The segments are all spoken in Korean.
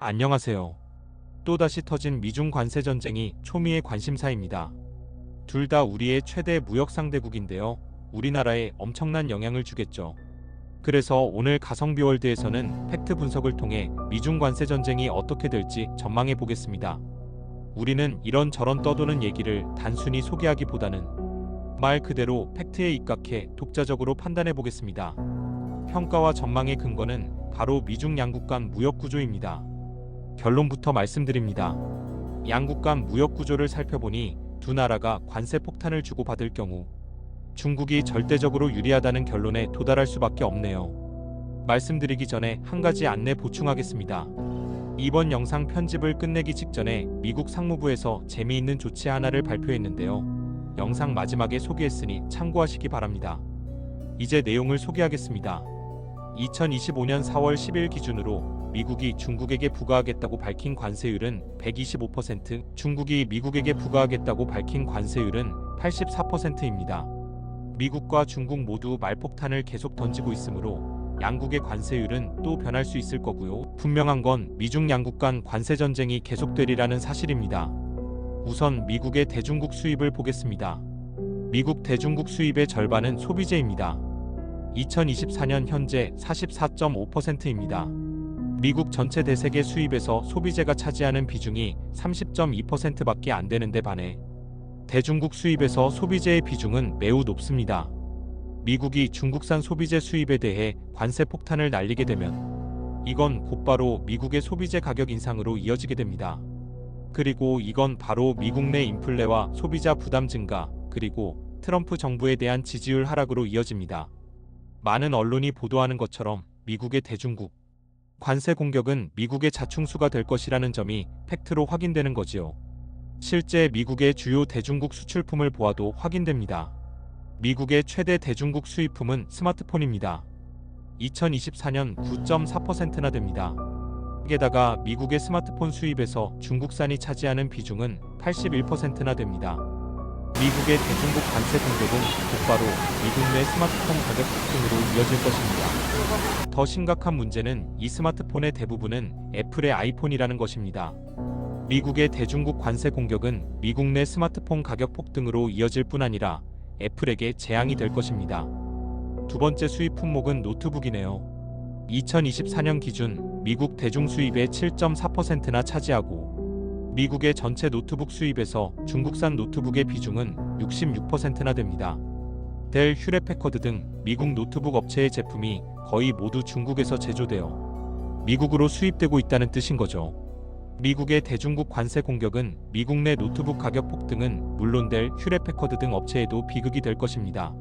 안녕하세요. 또다시 터진 미중 관세 전쟁이 초미의 관심사입니다. 둘 다 우리의 최대 무역 상대국인데요. 우리나라에 엄청난 영향을 주겠죠. 그래서 오늘 가성비월드에서는 팩트 분석을 통해 미중 관세 전쟁이 어떻게 될지 전망해 보겠습니다. 우리는 이런저런 떠도는 얘기를 단순히 소개하기보다는 말 그대로 팩트에 입각해 독자적으로 판단해 보겠습니다. 평가와 전망의 근거는 바로 미중 양국 간 무역 구조입니다. 결론부터 말씀드립니다. 양국 간 무역 구조를 살펴보니 두 나라가 관세 폭탄을 주고받을 경우 중국이 절대적으로 유리하다는 결론에 도달할 수밖에 없네요. 말씀드리기 전에 한 가지 안내 보충하겠습니다. 이번 영상 편집을 끝내기 직전에 미국 상무부에서 재미있는 조치 하나를 발표했는데요. 영상 마지막에 소개했으니 참고하시기 바랍니다. 이제 내용을 소개하겠습니다. 2025년 4월 10일 기준으로 미국이 중국에게 부과하겠다고 밝힌 관세율은 125%, 중국이 미국에게 부과하겠다고 밝힌 관세율은 84%입니다. 미국과 중국 모두 말폭탄을 계속 던지고 있으므로 양국의 관세율은 또 변할 수 있을 거고요. 분명한 건 미중 양국 간 관세 전쟁이 계속되리라는 사실입니다. 우선 미국의 대중국 수입을 보겠습니다. 미국 대중국 수입의 절반은 소비재입니다. 2024년 현재 44.5%입니다. 미국 전체 대세계 수입에서 소비재가 차지하는 비중이 30.2%밖에 안 되는데 반해 대중국 수입에서 소비재의 비중은 매우 높습니다. 미국이 중국산 소비재 수입에 대해 관세 폭탄을 날리게 되면 이건 곧바로 미국의 소비재 가격 인상으로 이어지게 됩니다. 그리고 이건 바로 미국 내 인플레와 소비자 부담 증가, 그리고 트럼프 정부에 대한 지지율 하락으로 이어집니다. 많은 언론이 보도하는 것처럼 미국의 대중국 관세 공격은 미국의 자충수가 될 것이라는 점이 팩트로 확인되는 거지요. 실제 미국의 주요 대중국 수출품을 보아도 확인됩니다. 미국의 최대 대중국 수입품은 스마트폰입니다. 2024년 9.4%나 됩니다. 게다가 미국의 스마트폰 수입에서 중국산이 차지하는 비중은 81%나 됩니다. 미국의 대중국 관세 공격은 곧바로 미국 내 스마트폰 가격 폭등으로 이어질 것입니다. 더 심각한 문제는 이 스마트폰의 대부분은 애플의 아이폰이라는 것입니다. 미국의 대중국 관세 공격은 미국 내 스마트폰 가격 폭등으로 이어질 뿐 아니라 애플에게 재앙이 될 것입니다. 두 번째 수입 품목은 노트북이네요. 2024년 기준 미국 대중 수입의 7.4%나 차지하고 미국의 전체 노트북 수입에서 중국산 노트북의 비중은 66%나 됩니다. 델, 휴렛패커드 등 미국 노트북 업체의 제품이 거의 모두 중국에서 제조되어 미국으로 수입되고 있다는 뜻인 거죠. 미국의 대중국 관세 공격은 미국 내 노트북 가격 폭등은 물론 델, 휴렛패커드 등 업체에도 비극이 될 것입니다.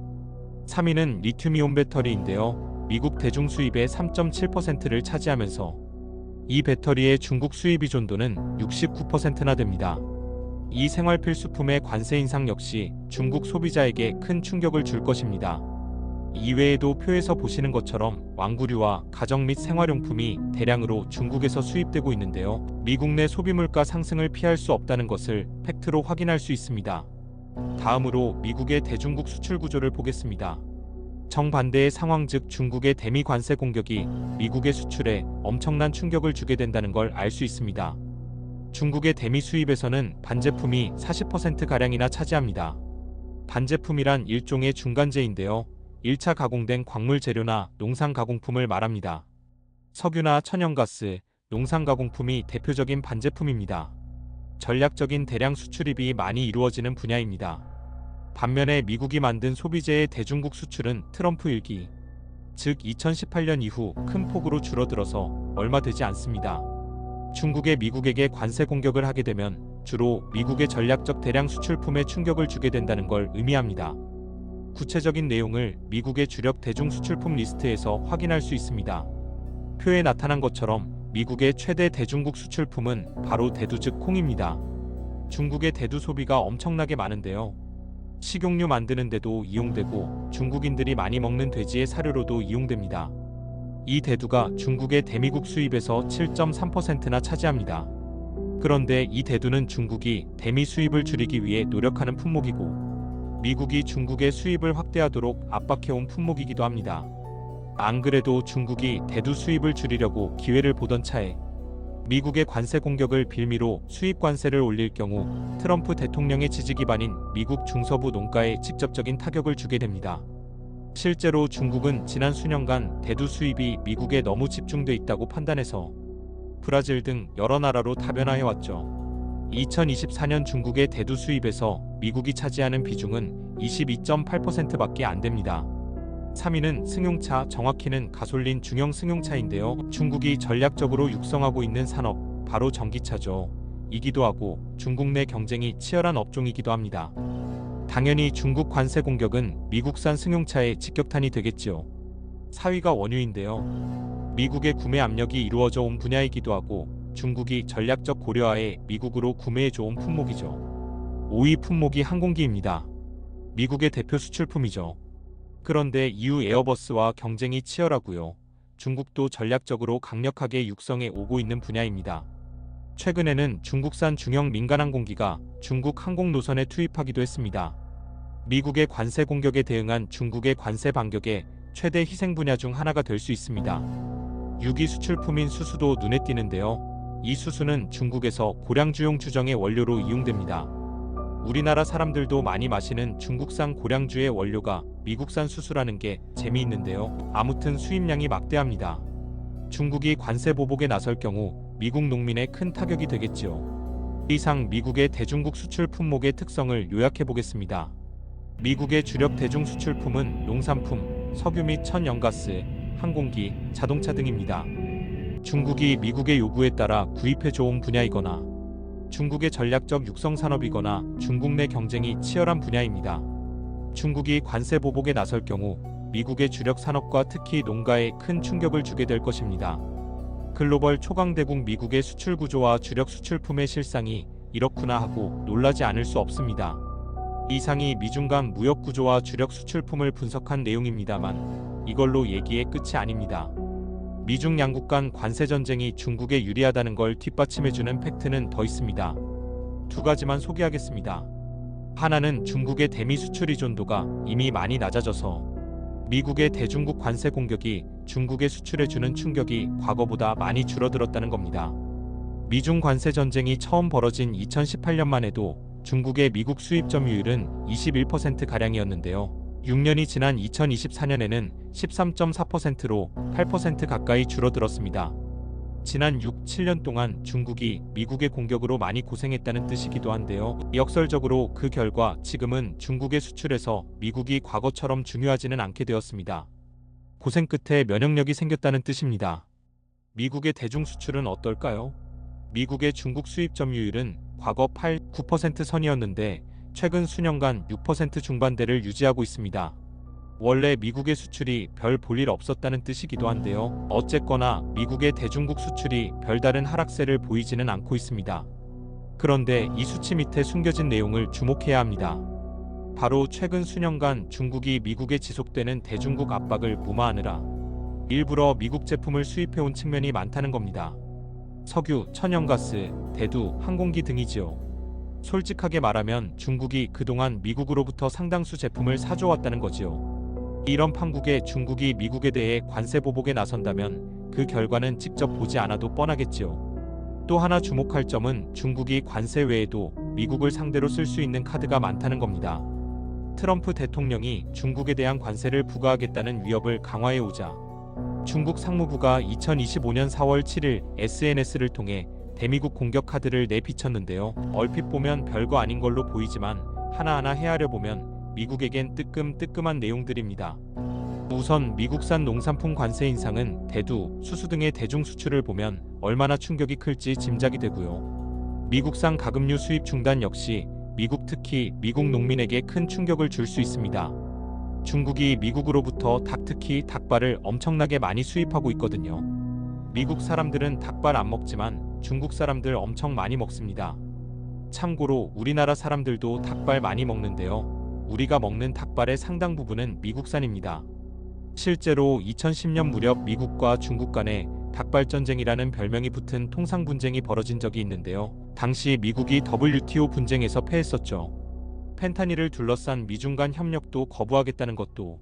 3위는 리튬이온 배터리인데요. 미국 대중 수입의 3.7%를 차지하면서 이 배터리의 중국 수입 의존도는 69%나 됩니다. 이 생활 필수품의 관세 인상 역시 중국 소비자에게 큰 충격을 줄 것입니다. 이외에도 표에서 보시는 것처럼 왕구류와 가정 및 생활용품이 대량으로 중국에서 수입되고 있는데요. 미국 내 소비물가 상승을 피할 수 없다는 것을 팩트로 확인할 수 있습니다. 다음으로 미국의 대중국 수출 구조를 보겠습니다. 정반대의 상황, 즉 중국의 대미 관세 공격이 미국의 수출에 엄청난 충격을 주게 된다는 걸 알 수 있습니다. 중국의 대미 수입에서는 반제품이 40%가량이나 차지합니다. 반제품이란 일종의 중간재인데요. 1차 가공된 광물 재료나 농산 가공품을 말합니다. 석유나 천연가스, 농산 가공품이 대표적인 반제품입니다. 전략적인 대량 수출입이 많이 이루어지는 분야입니다. 반면에 미국이 만든 소비재의 대중국 수출은 트럼프 일기, 즉 2018년 이후 큰 폭으로 줄어들어서 얼마 되지 않습니다. 중국이 미국에게 관세 공격을 하게 되면 주로 미국의 전략적 대량 수출품에 충격을 주게 된다는 걸 의미합니다. 구체적인 내용을 미국의 주력 대중 수출품 리스트에서 확인할 수 있습니다. 표에 나타난 것처럼 미국의 최대 대중국 수출품은 바로 대두, 즉 콩입니다. 중국의 대두 소비가 엄청나게 많은데요. 식용유 만드는 데도 이용되고 중국인들이 많이 먹는 돼지의 사료로도 이용됩니다. 이 대두가 중국의 대미국 수입에서 7.3%나 차지합니다. 그런데 이 대두는 중국이 대미 수입을 줄이기 위해 노력하는 품목이고 미국이 중국의 수입을 확대하도록 압박해온 품목이기도 합니다. 안 그래도 중국이 대두 수입을 줄이려고 기회를 보던 차에 미국의 관세 공격을 빌미로 수입 관세를 올릴 경우 트럼프 대통령의 지지 기반인 미국 중서부 농가에 직접적인 타격을 주게 됩니다. 실제로 중국은 지난 수년간 대두 수입이 미국에 너무 집중돼 있다고 판단해서 브라질 등 여러 나라로 다변화해왔죠. 2024년 중국의 대두 수입에서 미국이 차지하는 비중은 22.8%밖에 안 됩니다. 3위는 승용차, 정확히는 가솔린 중형 승용차인데요. 중국이 전략적으로 육성하고 있는 산업, 바로 전기차죠. 이기도 하고 중국 내 경쟁이 치열한 업종이기도 합니다. 당연히 중국 관세 공격은 미국산 승용차에 직격탄이 되겠지요. 4위가 원유인데요. 미국의 구매 압력이 이루어져 온 분야이기도 하고 중국이 전략적 고려하에 미국으로 구매해줘온 품목이죠. 5위 품목이 항공기입니다. 미국의 대표 수출품이죠. 그런데 이후 에어버스와 경쟁이 치열하고요. 중국도 전략적으로 강력하게 육성해 오고 있는 분야입니다. 최근에는 중국산 중형 민간항공기가 중국 항공 노선에 투입하기도 했습니다. 미국의 관세 공격에 대응한 중국의 관세 반격의 최대 희생 분야 중 하나가 될 수 있습니다. 유기 수출품인 수수도 눈에 띄는데요. 이 수수는 중국에서 고량주용 주정의 원료로 이용됩니다. 우리나라 사람들도 많이 마시는 중국산 고량주의 원료가 미국산 수수라는 게 재미있는데요. 아무튼 수입량이 막대합니다. 중국이 관세 보복에 나설 경우 미국 농민에 큰 타격이 되겠지요. 이상 미국의 대중국 수출 품목의 특성을 요약해 보겠습니다. 미국의 주력 대중 수출품은 농산품, 석유 및 천연가스, 항공기, 자동차 등입니다. 중국이 미국의 요구에 따라 구입해줘온 분야이거나 중국의 전략적 육성 산업이거나 중국 내 경쟁이 치열한 분야입니다. 중국이 관세 보복에 나설 경우 미국의 주력 산업과 특히 농가에 큰 충격을 주게 될 것입니다. 글로벌 초강대국 미국의 수출 구조와 주력 수출품의 실상이 이렇구나 하고 놀라지 않을 수 없습니다. 이상이 미중 간 무역 구조와 주력 수출품을 분석한 내용입니다만 이걸로 얘기의 끝이 아닙니다. 미중 양국 간 관세 전쟁이 중국에 유리하다는 걸 뒷받침해주는 팩트는 더 있습니다. 두 가지만 소개하겠습니다. 하나는 중국의 대미 수출 의존도가 이미 많이 낮아져서 미국의 대중국 관세 공격이 중국에 수출해주는 충격이 과거보다 많이 줄어들었다는 겁니다. 미중 관세 전쟁이 처음 벌어진 2018년만 해도 중국의 미국 수입 점유율은 21%가량이었는데요. 6년이 지난 2024년에는 13.4%로 8% 가까이 줄어들었습니다. 지난 6, 7년 동안 중국이 미국의 공격으로 많이 고생했다는 뜻이기도 한데요. 역설적으로 그 결과 지금은 중국의 수출에서 미국이 과거처럼 중요하지는 않게 되었습니다. 고생 끝에 면역력이 생겼다는 뜻입니다. 미국의 대중 수출은 어떨까요? 미국의 중국 수입 점유율은 과거 8, 9% 선이었는데 최근 수년간 6% 중반대를 유지하고 있습니다. 원래 미국의 수출이 별 볼일 없었다는 뜻이기도 한데요. 어쨌거나 미국의 대중국 수출이 별다른 하락세를 보이지는 않고 있습니다. 그런데 이 수치 밑에 숨겨진 내용을 주목해야 합니다. 바로 최근 수년간 중국이 미국에 지속되는 대중국 압박을 무마하느라 일부러 미국 제품을 수입해온 측면이 많다는 겁니다. 석유, 천연가스, 대두, 항공기 등이지요. 솔직하게 말하면 중국이 그동안 미국으로부터 상당수 제품을 사줘왔다는 거지요. 이런 판국에 중국이 미국에 대해 관세 보복에 나선다면 그 결과는 직접 보지 않아도 뻔하겠지요. 또 하나 주목할 점은 중국이 관세 외에도 미국을 상대로 쓸 수 있는 카드가 많다는 겁니다. 트럼프 대통령이 중국에 대한 관세를 부과하겠다는 위협을 강화해오자 중국 상무부가 2025년 4월 7일 SNS를 통해 대미국 공격 카드를 내비쳤는데요. 얼핏 보면 별거 아닌 걸로 보이지만 하나하나 헤아려 보면 미국에겐 뜨끔뜨끔한 내용들입니다. 우선 미국산 농산품 관세 인상은 대두, 수수 등의 대중 수출을 보면 얼마나 충격이 클지 짐작이 되고요. 미국산 가금류 수입 중단 역시 미국 특히 미국 농민에게 큰 충격을 줄 수 있습니다. 중국이 미국으로부터 닭 특히 닭발을 엄청나게 많이 수입하고 있거든요. 미국 사람들은 닭발 안 먹지만 중국 사람들 엄청 많이 먹습니다. 참고로 우리나라 사람들도 닭발 많이 먹는데요. 우리가 먹는 닭발의 상당 부분은 미국산입니다. 실제로 2010년 무렵 미국과 중국 간에 닭발 전쟁이라는 별명이 붙은 통상 분쟁이 벌어진 적이 있는데요. 당시 미국이 WTO 분쟁에서 패했었죠. 펜타닐을 둘러싼 미중 간 협력도 거부하겠다는 것도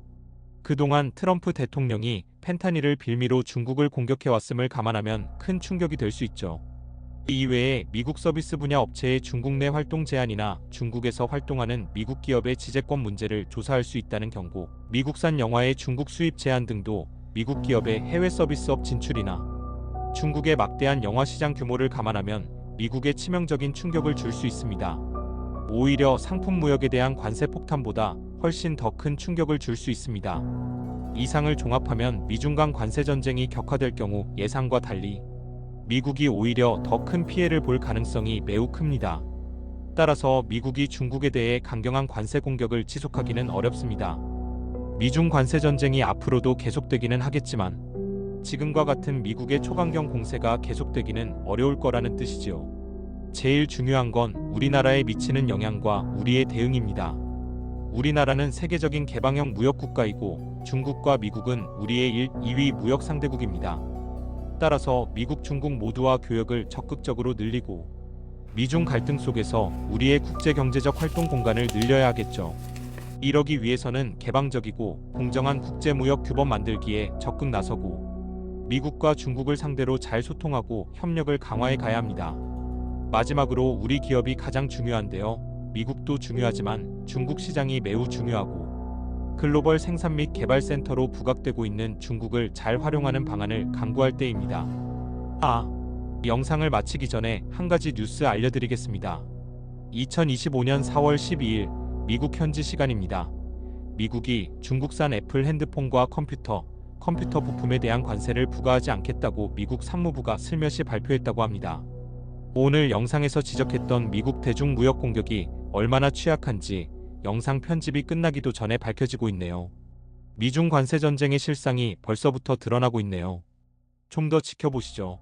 그동안 트럼프 대통령이 펜타닐을 빌미로 중국을 공격해왔음을 감안하면 큰 충격이 될 수 있죠. 이외에 미국 서비스 분야 업체의 중국 내 활동 제한이나 중국에서 활동하는 미국 기업의 지재권 문제를 조사할 수 있다는 경고, 미국산 영화의 중국 수입 제한 등도 미국 기업의 해외 서비스업 진출이나 중국의 막대한 영화 시장 규모를 감안하면 미국에 치명적인 충격을 줄 수 있습니다. 오히려 상품 무역에 대한 관세 폭탄보다 훨씬 더 큰 충격을 줄 수 있습니다. 이상을 종합하면 미중 간 관세 전쟁이 격화될 경우 예상과 달리 미국이 오히려 더 큰 피해를 볼 가능성이 매우 큽니다. 따라서 미국이 중국에 대해 강경한 관세 공격을 지속하기는 어렵습니다. 미중 관세 전쟁이 앞으로도 계속되기는 하겠지만 지금과 같은 미국의 초강경 공세가 계속되기는 어려울 거라는 뜻이지요. 제일 중요한 건 우리나라에 미치는 영향과 우리의 대응입니다. 우리나라는 세계적인 개방형 무역 국가이고 중국과 미국은 우리의 1, 2위 무역 상대국입니다. 따라서 미국, 중국 모두와 교역을 적극적으로 늘리고 미중 갈등 속에서 우리의 국제 경제적 활동 공간을 늘려야 하겠죠. 이러기 위해서는 개방적이고 공정한 국제 무역 규범 만들기에 적극 나서고 미국과 중국을 상대로 잘 소통하고 협력을 강화해 가야 합니다. 마지막으로 우리 기업이 가장 중요한데요. 미국도 중요하지만 중국 시장이 매우 중요하고 글로벌 생산 및 개발 센터로 부각되고 있는 중국을 잘 활용하는 방안을 강구할 때입니다. 영상을 마치기 전에 한 가지 뉴스 알려드리겠습니다. 2025년 4월 12일 미국 현지 시간입니다. 미국이 중국산 애플 핸드폰과 컴퓨터 부품에 대한 관세를 부과하지 않겠다고 미국 상무부가 슬며시 발표했다고 합니다. 오늘 영상에서 지적했던 미국 대중무역 공격이 얼마나 취약한지 영상 편집이 끝나기도 전에 밝혀지고 있네요. 미중 관세 전쟁의 실상이 벌써부터 드러나고 있네요. 좀 더 지켜보시죠.